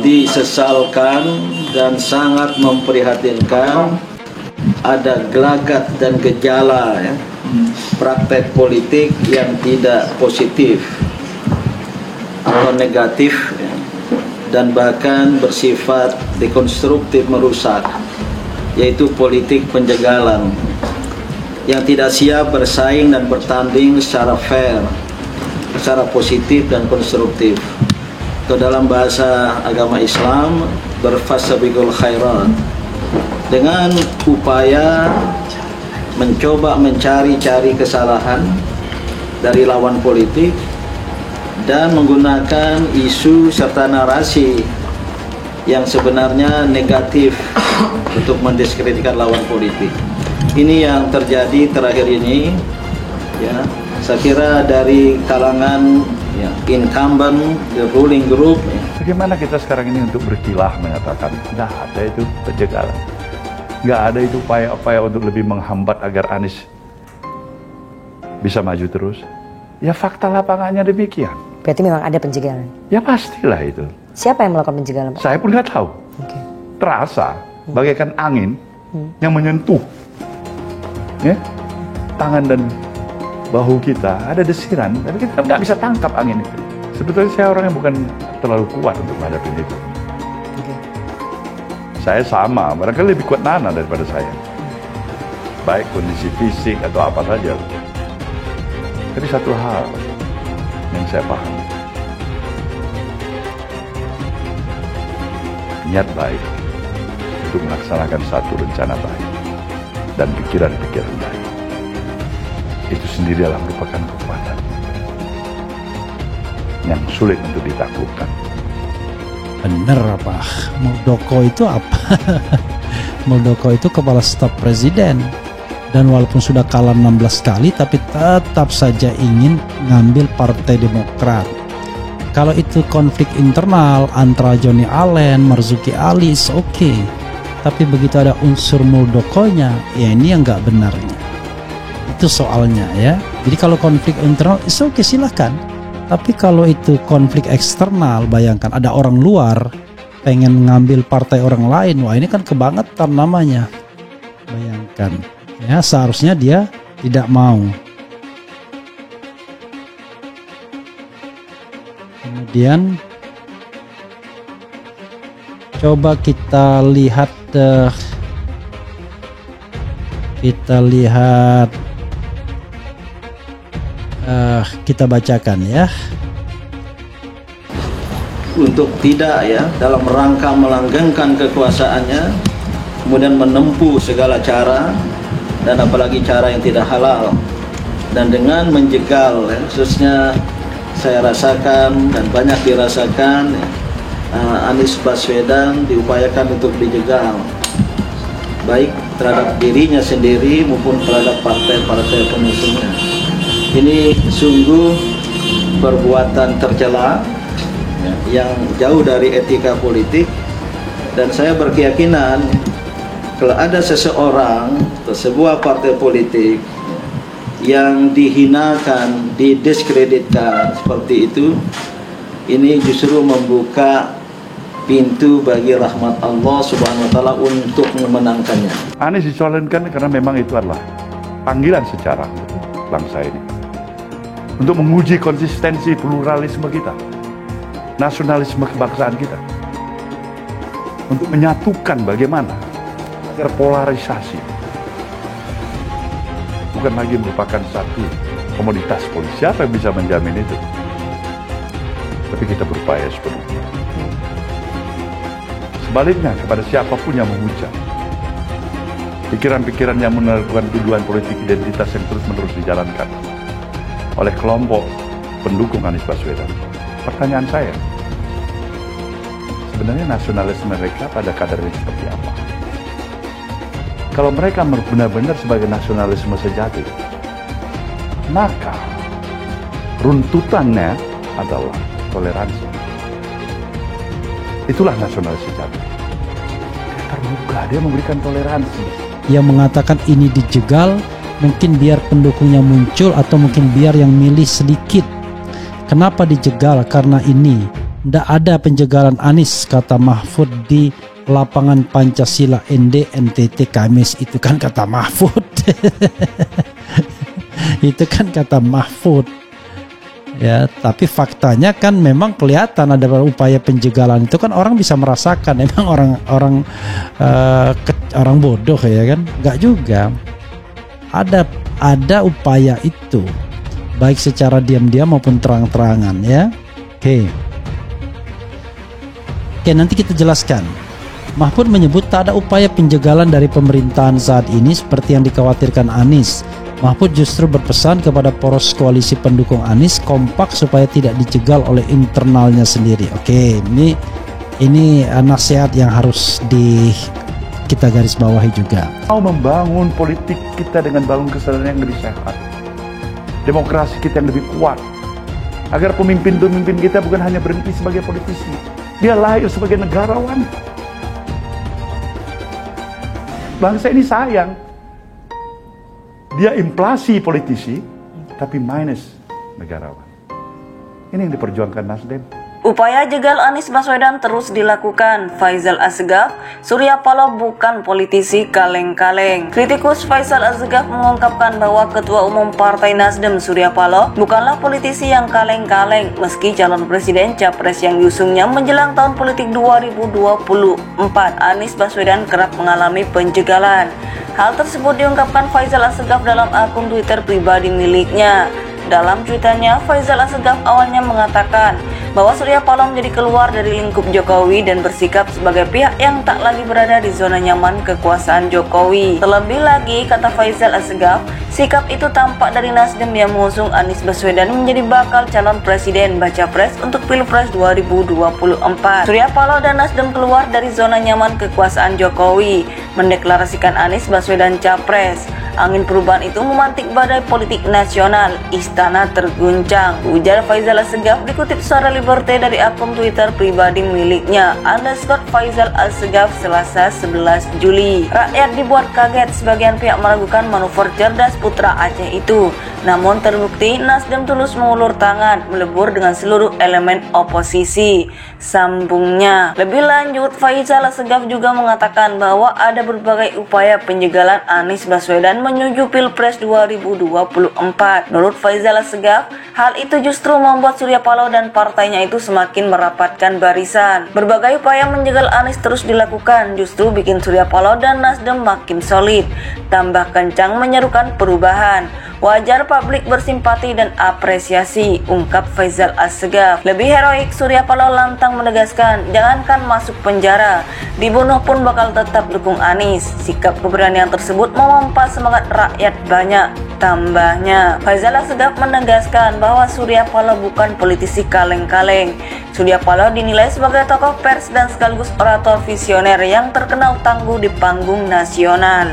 disesalkan dan sangat memprihatinkan ada gelagat dan gejala ya, praktek politik yang tidak positif atau negatif ya, dan bahkan bersifat dekonstruktif merusak, yaitu politik penjagalan yang tidak siap bersaing dan bertanding secara fair, secara positif dan konstruktif. Atau dalam bahasa agama Islam, berfasabiqul khairat, dengan upaya mencoba mencari-cari kesalahan dari lawan politik dan menggunakan isu serta narasi yang sebenarnya negatif untuk mendiskreditkan lawan politik. Ini yang terjadi terakhir ini ya. Saya kira dari kalangan ya, incumbent, the ruling group ya. Bagaimana kita sekarang ini untuk berkilah mengatakan nggak ada itu penjagalan, nggak ada itu upaya-upaya untuk lebih menghambat agar Anies bisa maju terus. Ya fakta lapangannya demikian. Berarti memang ada penjagalan? Ya pastilah itu. Siapa yang melakukan penjagalan, Pak? Saya pun nggak tahu. Okay. Terasa bagaikan angin yang menyentuh ya, tangan dan bahu kita, ada desiran, tapi kita nggak bisa tangkap angin itu. Sebetulnya saya orang yang bukan terlalu kuat untuk menghadapi itu. Okay. Saya sama, barangkali lebih kuat Nana daripada saya. Baik kondisi fisik atau apa saja. Tapi satu hal yang saya paham, niat baik untuk melaksanakan satu rencana baik dan pikiran-pikiran baik, itu sendiri adalah merupakan kekuatan yang sulit untuk ditaklukkan. Bener apa? Muldoko itu apa? Muldoko itu kepala staf presiden, dan walaupun sudah kalah 16 kali tapi tetap saja ingin ngambil Partai Demokrat. Kalau itu konflik internal antara Johnny Allen, Marzuki Ali, is okay. Tapi begitu ada unsur Muldokonya, ya ini yang nggak benarnya. Itu soalnya ya. Jadi kalau konflik internal, is okay, silahkan. Tapi kalau itu konflik eksternal, bayangkan ada orang luar pengen ngambil partai orang lain, wah ini kan kebangetan namanya. Bayangkan, ya seharusnya dia tidak mau. Kemudian coba kita lihat kita bacakan ya. Untuk tidak ya dalam rangka melanggengkan kekuasaannya, kemudian menempuh segala cara dan apalagi cara yang tidak halal, dan dengan menjegal ya, khususnya saya rasakan dan banyak dirasakan ya, Anies Baswedan diupayakan untuk dijegal, baik terhadap dirinya sendiri maupun terhadap partai-partai pengusungnya. Ini sungguh perbuatan tercela ya, yang jauh dari etika politik, dan saya berkeyakinan kalau ada seseorang atau sebuah partai politik yang dihinakan, didiskreditkan seperti itu, ini justru membuka pintu bagi rahmat Allah Subhanahu wa Ta'ala untuk memenangkannya. Anies dicalonkan karena memang itu adalah panggilan sejarah bangsa ini untuk menguji konsistensi pluralisme kita, nasionalisme kebangsaan kita, untuk menyatukan bagaimana agar polarisasi bukan lagi merupakan satu komoditas politik. Siapa yang bisa menjamin itu? Tapi kita berupaya sepenuhnya. Sebaliknya, kepada siapapun yang menghujat pikiran-pikiran yang meneguhkan tuduhan politik identitas yang terus-menerus dijalankan oleh kelompok pendukung Anies Baswedan, pertanyaan saya, sebenarnya nasionalisme mereka pada kadarnya seperti apa? Kalau mereka benar-benar sebagai nasionalisme sejati, maka runtutannya adalah toleransi. Itulah nasionalis sejati. Dia terbuka, dia memberikan toleransi. Yang mengatakan ini dijegal, mungkin biar pendukungnya muncul atau mungkin biar yang milih sedikit. Kenapa dijegal? Karena ini Nggak ada penjagalan Anies, kata Mahfud di lapangan Pancasila ND NTT Kamis. Itu kan kata Mahfud. Itu kan kata Mahfud. Ya, tapi faktanya kan memang kelihatan ada upaya penjagalan. Itu kan orang bisa merasakan. Emang orang bodoh ya kan? Nggak juga. Ada upaya itu, baik secara diam-diam maupun terang-terangan ya. Oke, nanti kita jelaskan. Mahfud menyebut tak ada upaya penjagalan dari pemerintahan saat ini seperti yang dikhawatirkan Anies. Mahfud justru berpesan kepada poros koalisi pendukung Anies kompak supaya tidak dijegal oleh internalnya sendiri. Oke, ini nasihat yang harus kita garis bawahi juga. Mau membangun politik kita dengan bangun kesadaran yang lebih sehat, demokrasi kita yang lebih kuat, agar pemimpin-pemimpin kita bukan hanya berhenti sebagai politisi, dia lahir sebagai negarawan. Bangsa ini sayang, dia inflasi politisi, tapi minus negarawan. Ini yang diperjuangkan Nasdem. Upaya jegal Anies Baswedan terus dilakukan. Faisal Asgaf, Surya Paloh bukan politisi kaleng-kaleng. Kritikus Faisal Asgaf mengungkapkan bahwa Ketua Umum Partai Nasdem Surya Paloh bukanlah politisi yang kaleng-kaleng meski calon presiden capres yang diusungnya menjelang tahun politik 2024 Anies Baswedan kerap mengalami penjegalan. Hal tersebut diungkapkan Faisal Asgaf dalam akun Twitter pribadi miliknya. Dalam cuitannya, Faisal Asgaf awalnya mengatakan bahwa Surya Paloh menjadi keluar dari lingkup Jokowi dan bersikap sebagai pihak yang tak lagi berada di zona nyaman kekuasaan Jokowi. Terlebih lagi, kata Faisal Asgaf, sikap itu tampak dari Nasdem yang mengusung Anies Baswedan menjadi bakal calon presiden baca pres untuk Pilpres 2024. Surya Paloh dan Nasdem keluar dari zona nyaman kekuasaan Jokowi, mendeklarasikan Anies Baswedan capres. Angin perubahan itu memantik badai politik nasional, istana terguncang, ujar Faisal Asgaf dikutip Suara Liberté dari akun Twitter pribadi miliknya _Faisal Asgaf Selasa 11 Juli. Rakyat dibuat kaget, sebagian pihak meragukan manuver cerdas putra Aceh itu. Namun terbukti Nasdem tulus mengulur tangan, melebur dengan seluruh elemen oposisi, sambungnya. Lebih lanjut, Faisal Asgaf juga mengatakan bahwa ada berbagai upaya penjegalan Anies Baswedan menuju Pilpres 2024. Menurut Faisal Asgaf, hal itu justru membuat Surya Paloh dan partainya itu semakin merapatkan barisan. Berbagai upaya menjegal Anies terus dilakukan, justru bikin Surya Paloh dan Nasdem makin solid, tambah kencang menyerukan perubahan. Wajar publik bersimpati dan apresiasi, ungkap Faisal Asgaf. Lebih heroik, Surya Paloh lantang menegaskan, jangankan masuk penjara, dibunuh pun bakal tetap dukung Anies. Sikap keberanian tersebut memompa semangat rakyat banyak. Tambahnya, Faisal Asgaf menegaskan bahwa Surya Paloh bukan politisi kaleng-kaleng. Surya Paloh dinilai sebagai tokoh pers dan sekaligus orator visioner yang terkenal tangguh di panggung nasional.